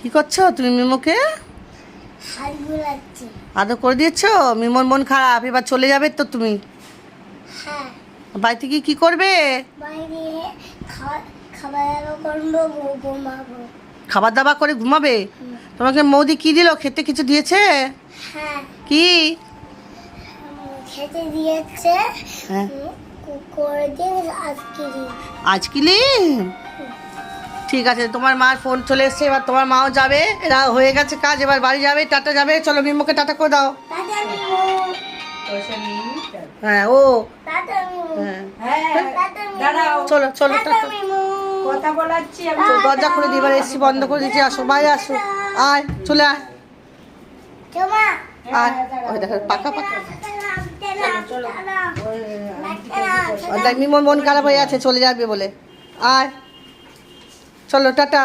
কি করছো তুমি মিমোকে? আদর করে দিয়েছো? মিমোর মন খারাপ, এবার চলে যাবে তো তুমি? হ্যাঁ। বাড়িতে গিয়ে কি করবে? বাইরে খাবার ঘুমাবো। খাবার দাবার করে ঘুমাবে? তোমাকে মৌদি কি দিল? খেতে কিছু দিয়েছে? হ্যাঁ, কি? খেতে দিয়েছে। হ্যাঁ, করে দিয়ে আইসক্রিম। আইসক্রিম? ঠিক আছে, তোমার মার ফোন চলে এসছে, এবার তোমার মাও যাবে, এরা হয়ে গেছে কাজ, এবার বাড়ি যাবে, টাটা যাবে। চলো মিমোকে টাটা করে দাও। টাটা মিমু। হ্যাঁ ও টাটা মিমু। হ্যাঁ টাটা মিমু। দাঁড়াও। চলো চলো টাটা টাটা। মিমু। কথা বলাচ্ছি আমি। চলো, দরজা খুলে দিয়ে এবার এসি বন্ধ করে দিচ্ছি, আসো বাইরে আসো, আয় চলে আয় চমা। আয়। ওই দেখো পাকা পাকা। চলো। মিমোর মন খারাপ হয়ে আছে, চলে যাবে বলে। আয় চলো টাটা।